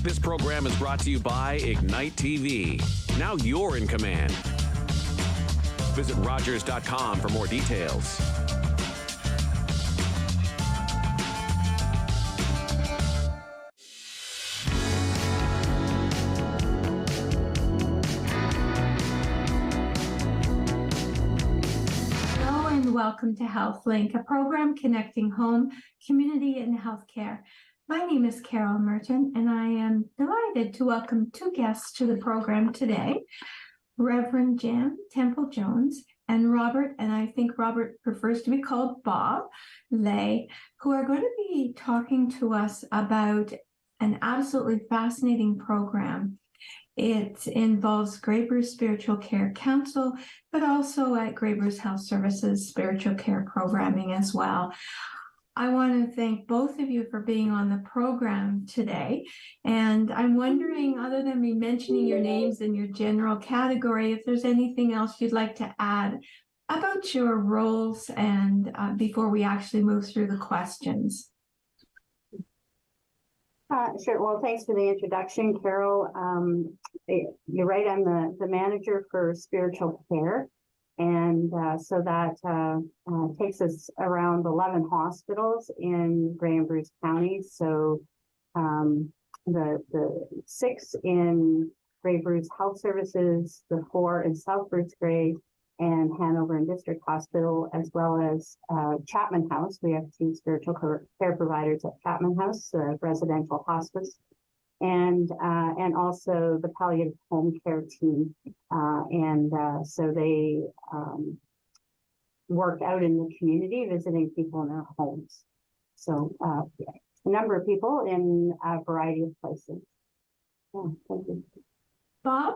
This program is brought to you by Ignite TV. Now you're in command. Visit Rogers.com for more details. Hello and welcome to HealthLink, a program connecting home, community, and healthcare. My name is Carol Merton, and I am delighted to welcome two guests to the program today, Reverend Jan Temple-Jones and Robert, and I think Robert prefers to be called Bob Lay, who are going to be talking to us about an absolutely fascinating program. It involves Grey Bruce Spiritual Care Council, but also at Grey Bruce Health Services spiritual care programming as well. I want to thank both of you for being on the program today. And I'm wondering, other than me mentioning your names and your general category, if there's anything else you'd like to add about your roles and before we actually move through the questions. Sure. Well, thanks for the introduction, Carol. You're right. I'm the manager for spiritual care. And so that takes us around 11 hospitals in Grey and Bruce County. So the 6 in Grey Bruce Health Services, the 4 in South Bruce Grey, and Hanover and District Hospital, as well as Chapman House. We have 2 spiritual care providers at Chapman House, residential hospice, and also the palliative home care team. So they work out in the community, visiting people in their homes. So a number of people in a variety of places. Yeah, thank you. Bob?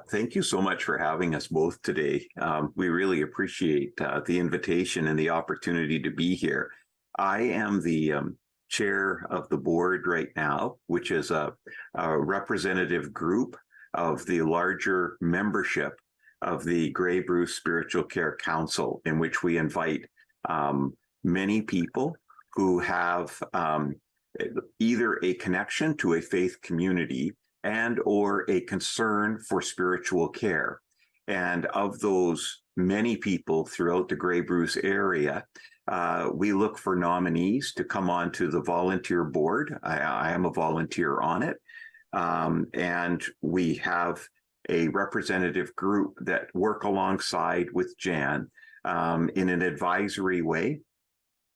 Thank you so much for having us both today. We really appreciate the invitation and the opportunity to be here. I am the chair of the board right now, which is a representative group of the larger membership of the Grey Bruce Spiritual Care Council, in which we invite many people who have either a connection to a faith community and or a concern for spiritual care. And of those many people throughout the Grey Bruce area, we look for nominees to come onto the volunteer board. I am a volunteer on it. And we have a representative group that work alongside with Jan in an advisory way.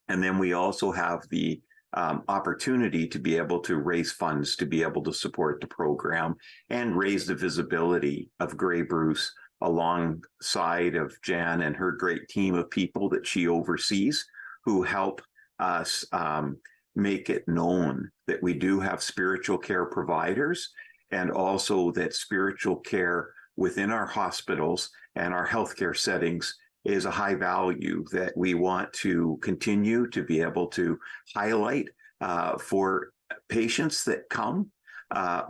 And then we also have the opportunity to be able to raise funds to be able to support the program and raise the visibility of Grey Bruce alongside of Jan and her great team of people that she oversees, who help us make it known that we do have spiritual care providers, and also that spiritual care within our hospitals and our healthcare settings is a high value that we want to continue to be able to highlight for patients that come,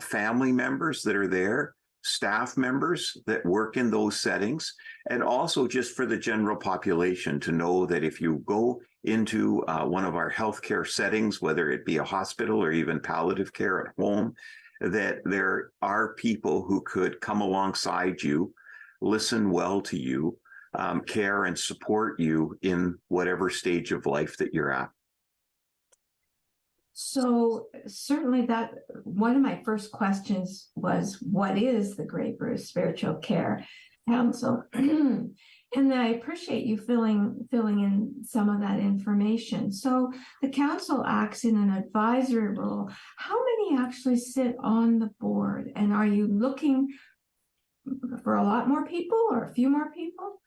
family members that are there, staff members that work in those settings, and also just for the general population to know that if you go into one of our healthcare settings, whether it be a hospital or even palliative care at home, that there are people who could come alongside you, listen well to you, care and support you in whatever stage of life that you're at. So certainly that one of my first questions was, what is the Grey Bruce Spiritual Care Council? And I appreciate you filling in some of that information. So the council acts in an advisory role. How many actually sit on the board? And are you looking for a lot more people or a few more people?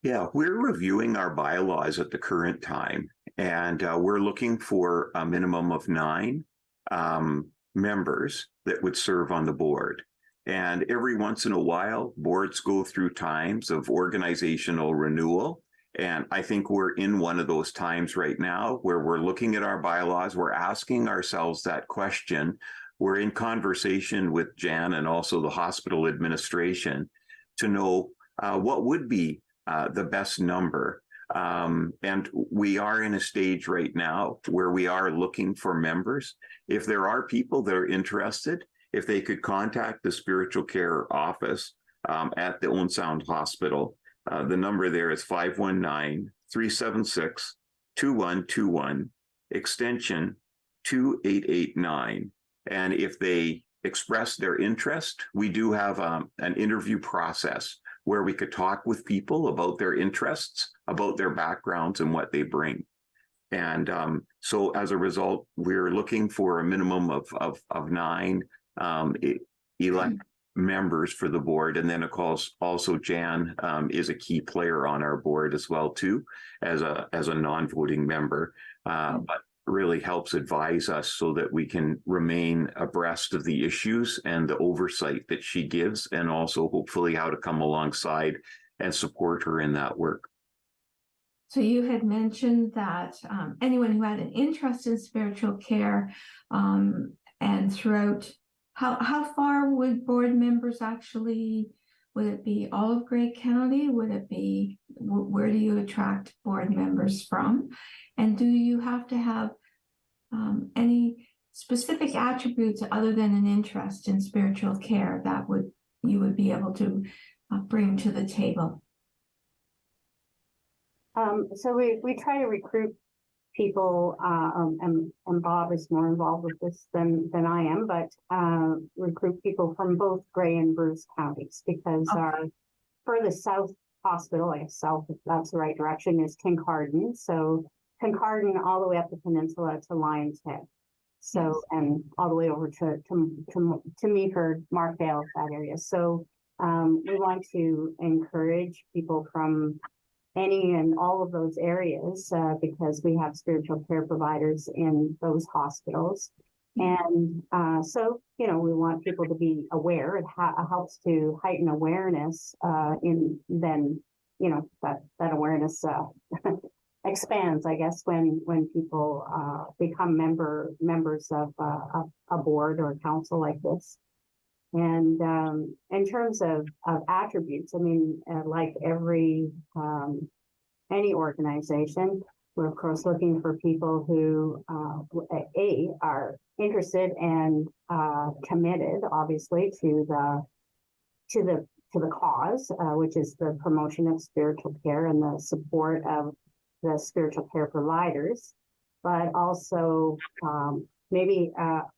Yeah, we're reviewing our bylaws at the current time, and we're looking for a minimum of 9 members that would serve on the board. And every once in a while, boards go through times of organizational renewal. And I think we're in one of those times right now where we're looking at our bylaws, we're asking ourselves that question. We're in conversation with Jan and also the hospital administration to know what would be the best number And we are in a stage right now where we are looking for members. If there are people that are interested, if they could contact the spiritual care office at the Owen Sound Hospital, the number there is 519-376-2121, extension 2889. And if they express their interest, we do have an interview process where we could talk with people about their interests, about their backgrounds, and what they bring. And so as a result, we're looking for a minimum of 9 elect members for the board. And then, of course, also Jan is a key player on our board as well, too, as a non-voting member, but really helps advise us so that we can remain abreast of the issues and the oversight that she gives, and also hopefully how to come alongside and support her in that work. So you had mentioned that anyone who had an interest in spiritual care and throughout, how far would board members actually, would it be all of Grey County? Would it be, where do you attract board members from? And do you have to have any specific attributes other than an interest in spiritual care that you would be able to bring to the table? So we try to recruit people, and Bob is more involved with this than I am, but recruit people from both Grey and Bruce counties, because our furthest south hospital, I guess south, if that's the right direction, is Kincardine. So Kincardine all the way up the peninsula to Lions Head. So, and all the way over to Meaford, Markdale, that area. So we want to encourage people from any and all of those areas because we have spiritual care providers in those hospitals. And so, you know, we want people to be aware. It helps to heighten awareness in then, you know, that awareness expands, I guess, when people become members of a board or a council like this. And in terms of attributes, I mean, like any organization, we're of course looking for people who are interested and committed, obviously, to the cause, which is the promotion of spiritual care and the support of the spiritual care providers, but also maybe are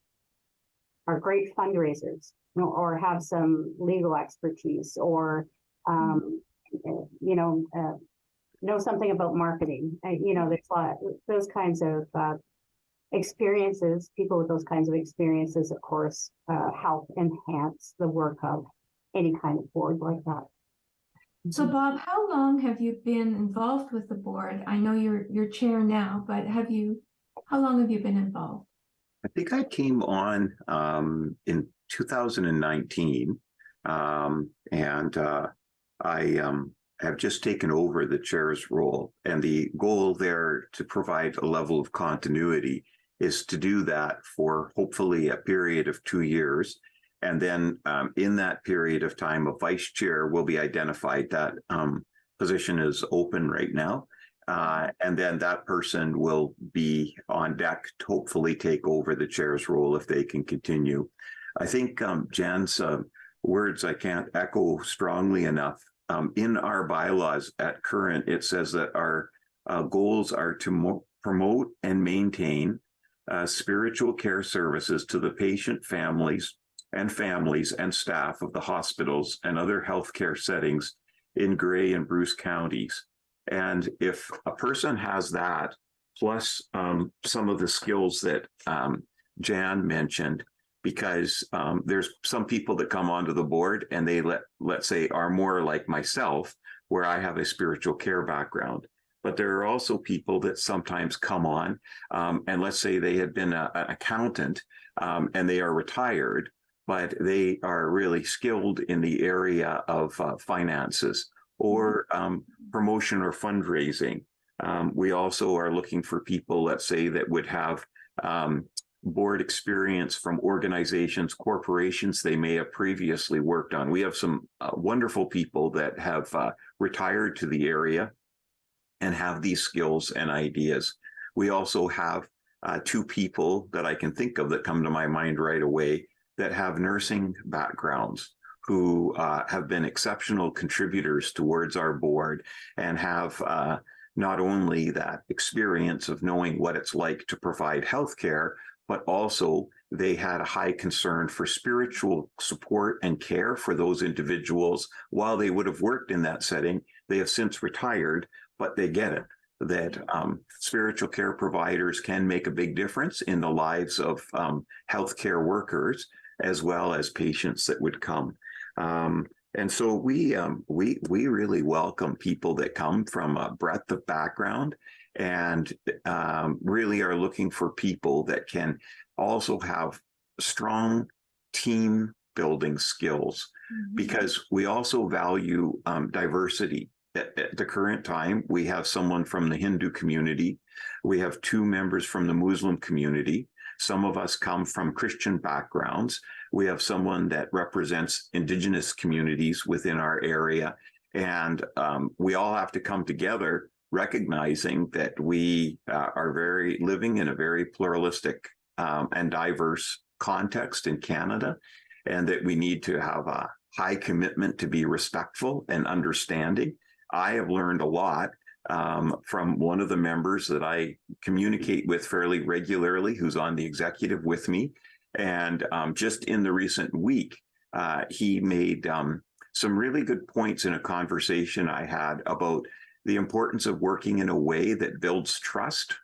great fundraisers, you know, or have some legal expertise, or know something about marketing. You know, there's a lot of those kinds of experiences. People with those kinds of experiences, of course, help enhance the work of any kind of board like that. So Bob, how long have you been involved with the board? I know you're chair now, but how long have you been involved? I think I came on in 2019, and I have just taken over the chair's role. And the goal there to provide a level of continuity is to do that for hopefully a period of 2 years. And then in that period of time, a vice chair will be identified. That position is open right now. And then that person will be on deck to hopefully take over the chair's role if they can continue. I think Jan's words I can't echo strongly enough. In our bylaws at current, it says that our goals are to promote and maintain spiritual care services to the patient families and staff of the hospitals and other healthcare settings in Grey and Bruce counties. And if a person has that, plus some of the skills that Jan mentioned, because there's some people that come onto the board and they, let's say, are more like myself, where I have a spiritual care background. But there are also people that sometimes come on, and let's say they had been an accountant and they are retired, but they are really skilled in the area of finances or promotion or fundraising. We also are looking for people, let's say, that would have board experience from organizations, corporations they may have previously worked on. We have some wonderful people that have retired to the area and have these skills and ideas. We also have two people that I can think of that come to my mind right away that have nursing backgrounds, who have been exceptional contributors towards our board and have not only that experience of knowing what it's like to provide healthcare, but also they had a high concern for spiritual support and care for those individuals while they would have worked in that setting. They have since retired, but they get it, that spiritual care providers can make a big difference in the lives of healthcare workers as well as patients that would come. And so we really welcome people that come from a breadth of background and really are looking for people that can also have strong team building skills, because we also value diversity. At the current time, we have someone from the Hindu community. We have two members from the Muslim community. Some of us come from Christian backgrounds. We have someone that represents Indigenous communities within our area. And we all have to come together, recognizing that we are living in a very pluralistic and diverse context in Canada, and that we need to have a high commitment to be respectful and understanding. I have learned a lot from one of the members that I communicate with fairly regularly, who's on the executive with me. And just in the recent week, he made some really good points in a conversation I had about the importance of working in a way that builds trust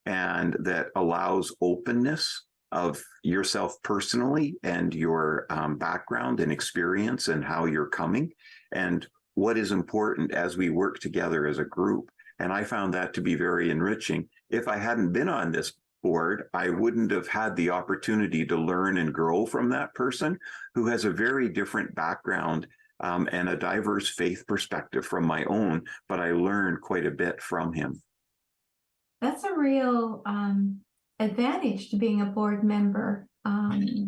and that allows openness of yourself personally and your background and experience and how you're coming, and what is important as we work together as a group. And I found that to be very enriching. If I hadn't been on this board, I wouldn't have had the opportunity to learn and grow from that person who has a very different background and a diverse faith perspective from my own, but I learned quite a bit from him. That's a real advantage to being a board member.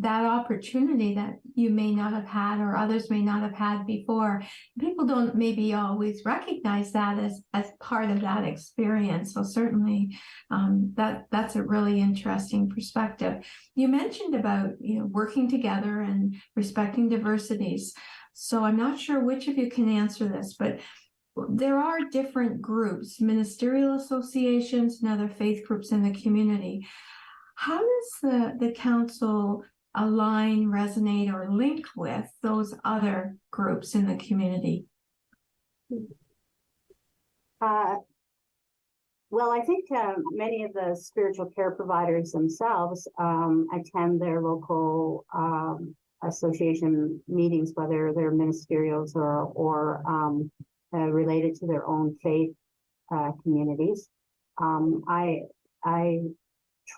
That opportunity that you may not have had or others may not have had before. People don't maybe always recognize that as part of that experience. So certainly that's a really interesting perspective. You mentioned about working together and respecting diversities. So I'm not sure which of you can answer this, but there are different groups, ministerial associations and other faith groups in the community. How does the council align, resonate, or link with those other groups in the community? Well, I think many of the spiritual care providers themselves attend their local association meetings, whether they're ministerials or related to their own faith communities. I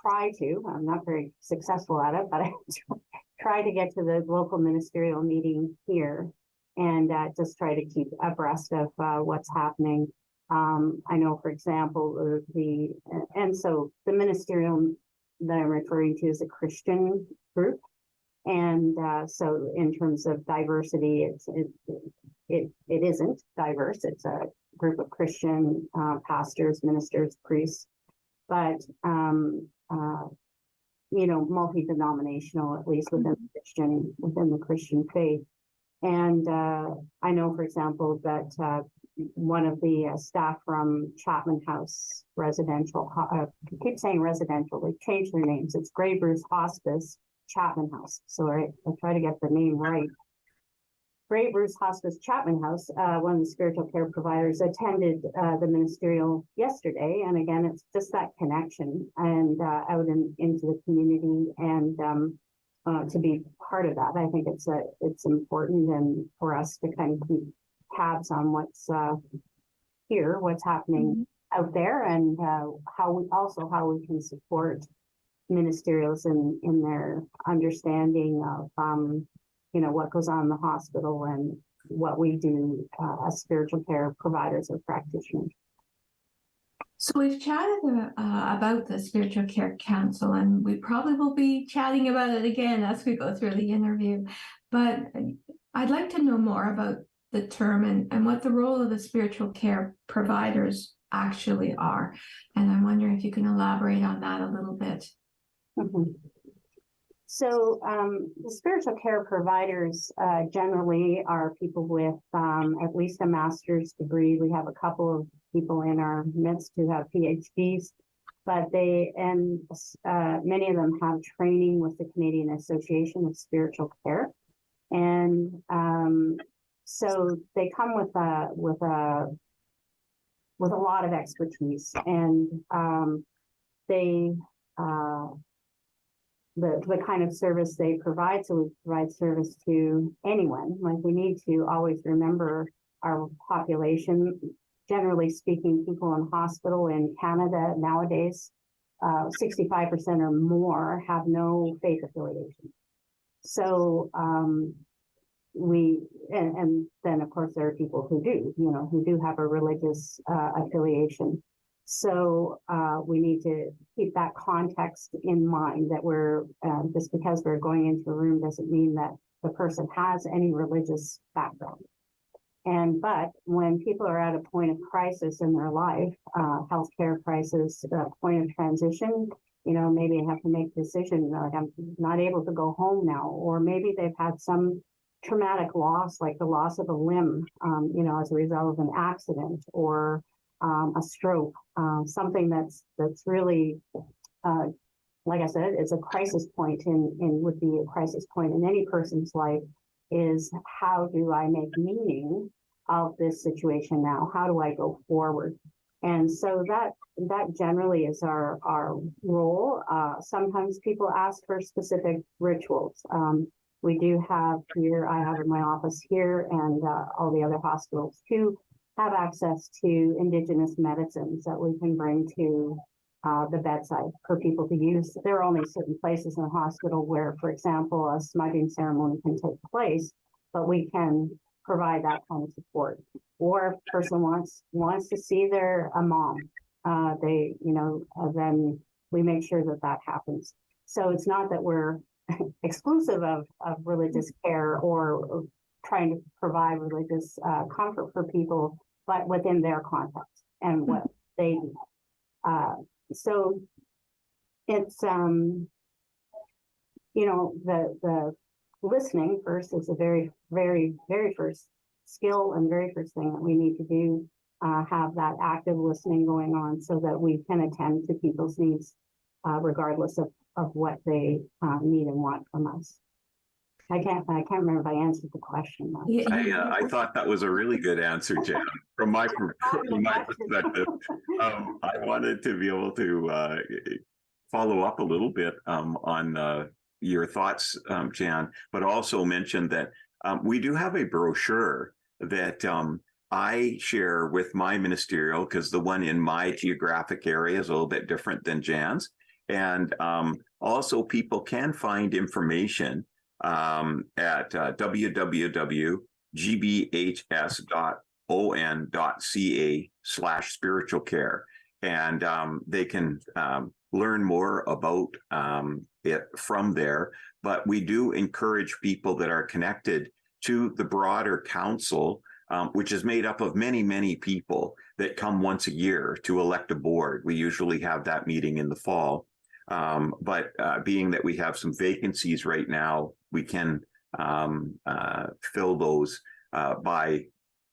try to, I'm not very successful at it, but I try to get to the local ministerial meeting here and just try to keep abreast of what's happening. I know, for example, so the ministerial that I'm referring to is a Christian group. And so in terms of diversity, it isn't diverse. It's a group of Christian pastors, ministers, priests, but multi-denominational, at least within the Christian faith. And I know, for example, that one of the staff from Chapman House Residential, I keep saying residential, they changed their names. It's Grey Bruce Hospice Chapman House. So I try to get the name right. Grey Bruce Hospice Chapman House, one of the spiritual care providers, attended the ministerial yesterday. And again, it's just that connection and out into the community and to be part of that. I think it's important and for us to kind of keep tabs on what's here, what's happening out there, and how we can support ministerials in their understanding of what goes on in the hospital and what we do as spiritual care providers or practitioners. So we've chatted about the Spiritual Care Council, and we probably will be chatting about it again as we go through the interview. But I'd like to know more about the term and what the role of the spiritual care providers actually are. And I'm wondering if you can elaborate on that a little bit. Mhm. So the spiritual care providers generally are people with at least a master's degree. We have a couple of people in our midst who have PhDs, but many of them have training with the Canadian Association of Spiritual Care, and so they come with a lot of expertise, and they the kind of service they provide. So we provide service to anyone. Like, we need to always remember our population. Generally speaking, people in hospital in Canada nowadays, 65% or more have no faith affiliation. So and then of course there are people who do have a religious affiliation. So we need to keep that context in mind, that we're just because we're going into a room doesn't mean that the person has any religious background. But when people are at a point of crisis in their life, healthcare crisis, point of transition, maybe they have to make a decision, like, I'm not able to go home now, or maybe they've had some traumatic loss, like the loss of a limb, as a result of an accident, or a stroke, something that's really, like I said, it's a crisis point would be a crisis point in any person's life, is how do I make meaning of this situation now? How do I go forward? And so that generally is our role. Sometimes people ask for specific rituals. We do have here, I have in my office here, and all the other hospitals too, have access to Indigenous medicines that we can bring to the bedside for people to use. There are only certain places in the hospital where, for example, a smudging ceremony can take place, but we can provide that kind of support. Or if a person wants to see a mom, then we make sure that happens. So it's not that we're exclusive of religious care or trying to provide religious comfort for people, but within their context and what they do. So it's the listening first is a very, very, very first skill and very first thing that we need to do. Have that active listening going on so that we can attend to people's needs, regardless of what they need and want from us. I can't remember if I answered the question. I thought that was a really good answer, Jan. From my perspective, I wanted to be able to follow up a little bit on your thoughts, Jan, but also mention that we do have a brochure that I share with my ministerial, because the one in my geographic area is a little bit different than Jan's. And also people can find information at www.gbhs.on.ca/spiritual care. And they can learn more about it from there. But we do encourage people that are connected to the broader council, which is made up of many, many people that come once a year to elect a board. We usually have that meeting in the fall. But being that we have some vacancies right now, we can fill those by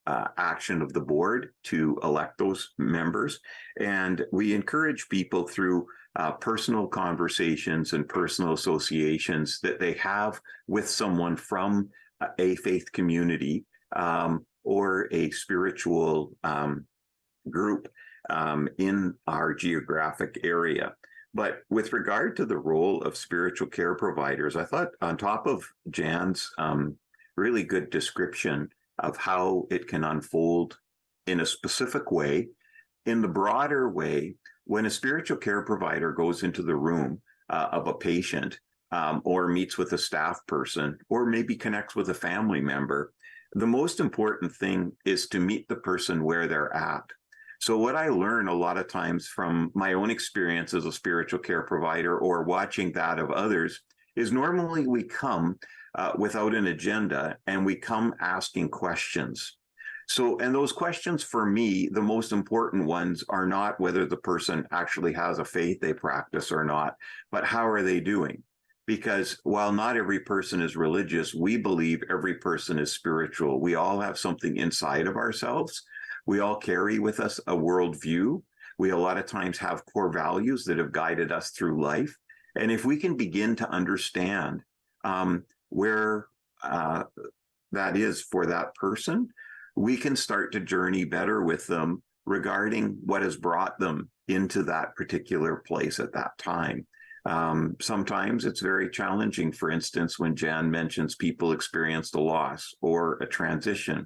action of the board to elect those members. And we encourage people through personal conversations and personal associations that they have with someone from a faith community or a spiritual group in our geographic area. But with regard to the role of spiritual care providers, I thought on top of Jan's really good description of how it can unfold in a specific way, in the broader way, when a spiritual care provider goes into the room of a patient or meets with a staff person or maybe connects with a family member, the most important thing is to meet the person where they're at. So what I learn a lot of times from my own experience as a spiritual care provider or watching that of others is normally we come without an agenda and we come asking questions. So, and those questions for me, the most important ones are not whether the person actually has a faith they practice or not, but how are they doing? Because while not every person is religious, we believe every person is spiritual. We all have something inside of ourselves. We all carry with us a worldview. We a lot of times have core values that have guided us through life. And if we can begin to understand where that is for that person, we can start to journey better with them regarding what has brought them into that particular place at that time. Sometimes it's very challenging. For instance, when Jan mentions people experienced a loss or a transition,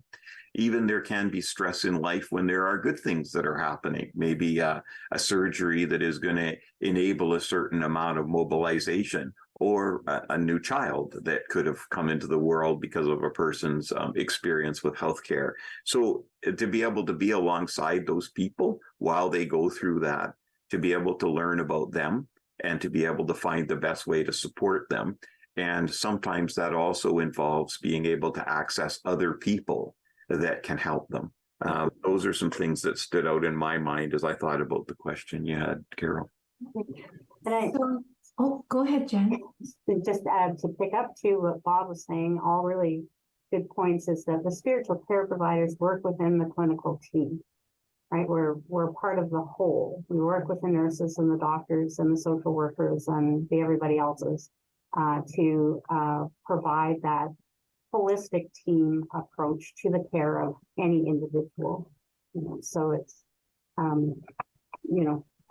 even there can be stress in life when there are good things that are happening, maybe a surgery that is going to enable a certain amount of mobilization, or a new child that could have come into the world because of a person's experience with healthcare. So to be able to be alongside those people while they go through that, to be able to learn about them and to be able to find the best way to support them. And sometimes that also involves being able to access other people that can help them. Those are some things that stood out in my mind as I thought about the question you had, Carol. And Go ahead, Jen. just to pick up to what Bob was saying, all really good points is that the spiritual care providers work within the clinical team, right? We're part of the whole. We work with the nurses and the doctors and the social workers and everybody else's to provide that holistic team approach to the care of any individual. So it's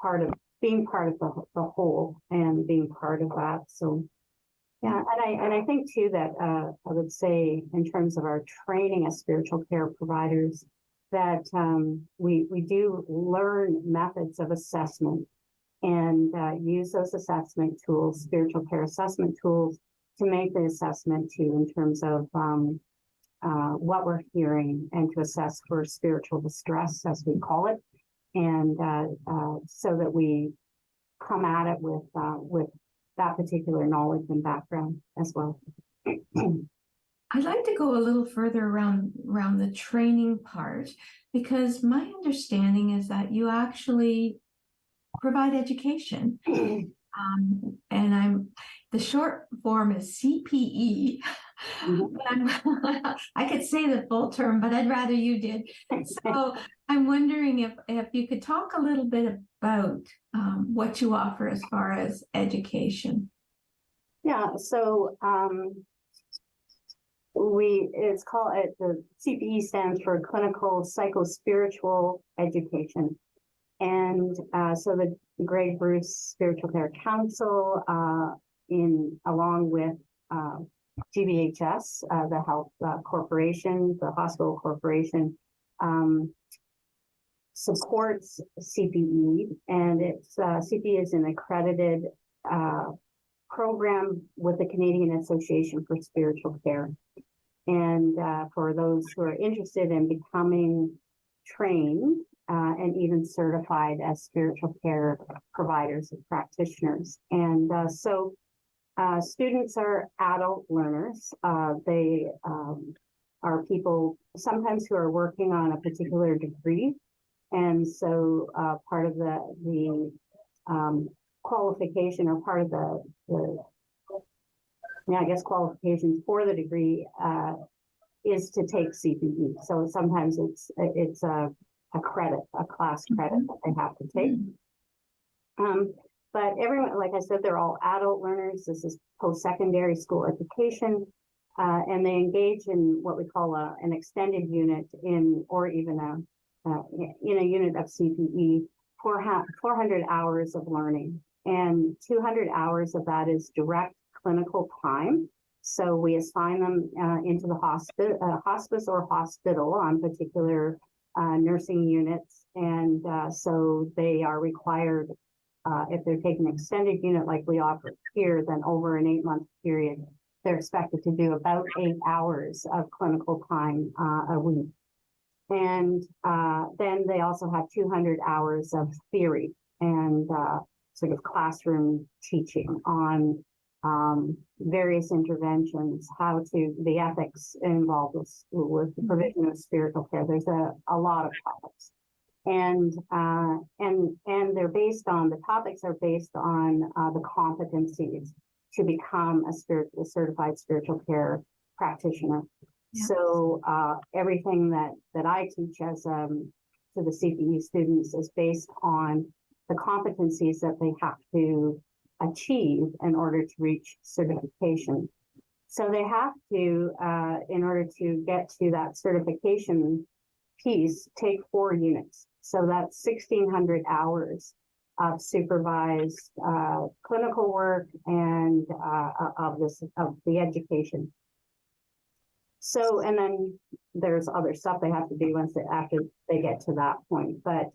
part of being part of the whole and being part of that. So yeah, and I think too that I would say in terms of our training as spiritual care providers, that we do learn methods of assessment and use those assessment tools, spiritual care assessment tools, to make the assessment too in terms of what we're hearing and to assess for spiritual distress, as we call it, and so that we come at it with that particular knowledge and background as well. I'd like to go a little further around the training part, because my understanding is that you actually provide education. And the short form is CPE. I could say the full term, but I'd rather you did. So I'm wondering if you could talk a little bit about what you offer as far as education. Yeah, so it's called, the CPE stands for Clinical Psychospiritual Education. And so the Greg Bruce Spiritual Care Council, along with GBHS, the health corporation, the hospital corporation, supports CPE, and CPE is an accredited program with the Canadian Association for Spiritual Care. And for those who are interested in becoming trained and even certified as spiritual care providers and practitioners. And so students are adult learners. They are people sometimes who are working on a particular degree. And so part of the qualification, or part of the qualifications for the degree is to take CPE. So sometimes it's a credit, a class credit that they have to take. But everyone, like I said, they're all adult learners. This is post-secondary school education, and they engage in what we call an extended unit or even in a unit of CPE, 400 hours of learning, and 200 hours of that is direct clinical time. So we assign them into the hospice or hospital on particular nursing units, and so they are required, if they're taking an extended unit like we offer here, then over an 8-month period, they're expected to do about 8 hours of clinical time a week. And then they also have 200 hours of theory and sort of classroom teaching on various interventions, the ethics involved with the provision of spiritual care. There's a lot of topics. And the topics are based on the competencies to become a certified spiritual care practitioner. Yeah. So everything that I teach as to the CPE students is based on the competencies that they have to achieve in order to reach certification. So they have to, in order to get to that certification piece, take 4 units. So that's 1,600 hours of supervised clinical work and of the education. So, and then there's other stuff they have to do after they get to that point. But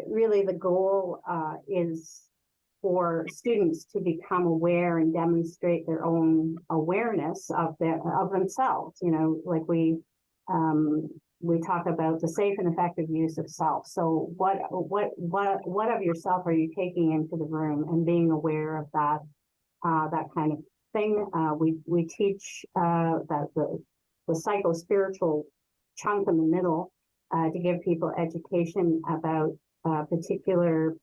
really, the goal is for students to become aware and demonstrate their own awareness of themselves. You know, like we talk about the safe and effective use of self. So what of yourself are you taking into the room, and being aware of that kind of thing. We teach that the psycho-spiritual chunk in the middle to give people education about particular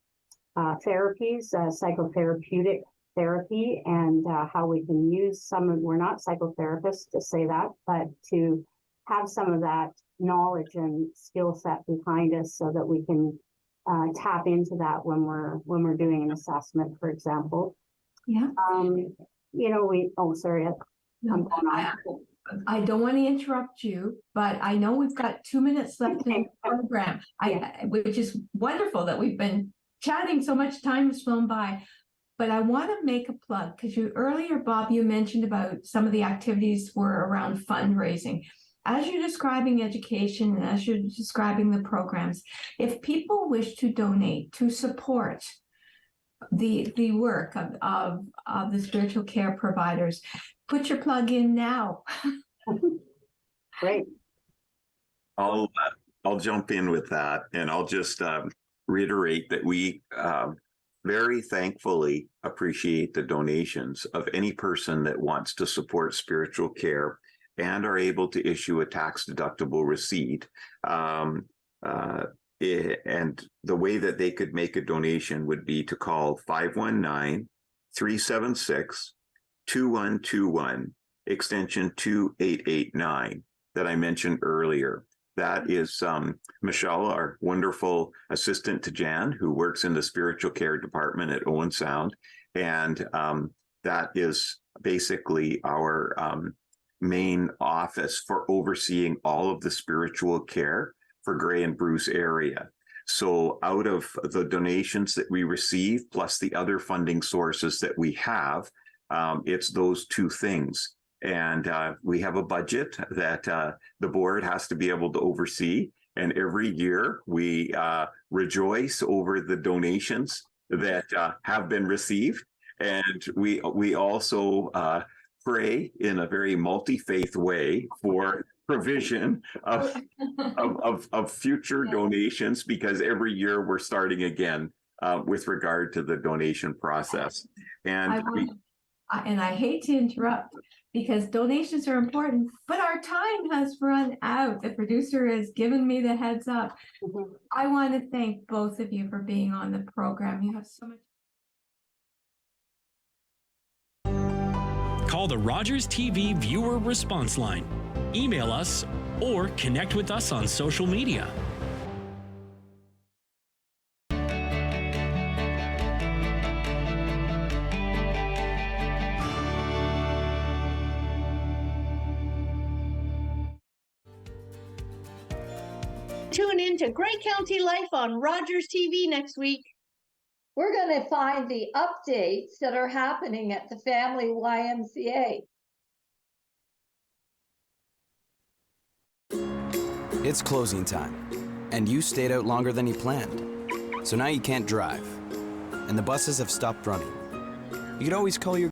therapies, psychotherapeutic therapy, and how we can use we're not psychotherapists to say that, but to have some of that knowledge and skill set behind us so that we can tap into that when we're doing an assessment, for example. Yeah. You know, sorry. I don't want to interrupt you, but I know we've got 2 minutes left in the program, which is wonderful that we've been chatting so much. Time has flown by. But I want to make a plug, because earlier, Bob, you mentioned about some of the activities were around fundraising. As you're describing education and as you're describing the programs, if people wish to donate to support the work of the spiritual care providers, put your plug in now. Great. I'll jump in with that, and I'll just reiterate that we very thankfully appreciate the donations of any person that wants to support spiritual care and are able to issue a tax-deductible receipt. And the way that they could make a donation would be to call 519-376-2121, extension 2889 that I mentioned earlier. That is Michelle, our wonderful assistant to Jan, who works in the spiritual care department at Owen Sound. And that is basically our main office for overseeing all of the spiritual care for Grey and Bruce area. So out of the donations that we receive, plus the other funding sources that we have, it's those 2 things. And we have a budget that the board has to be able to oversee. And every year we rejoice over the donations that have been received. And we also pray in a very multi-faith way for provision of future donations, because every year we're starting again with regard to the donation process. And I hate to interrupt, because donations are important, but our time has run out. The producer has given me the heads up. Mm-hmm. I want to thank both of you for being on the program. You have so much. Call the Rogers TV viewer response line, email us, or connect with us on social media. Tune in to Grey County Life on Rogers TV next week. We're going to find the updates that are happening at the Family YMCA. It's closing time, and you stayed out longer than you planned. So now you can't drive, and the buses have stopped running. You could always call your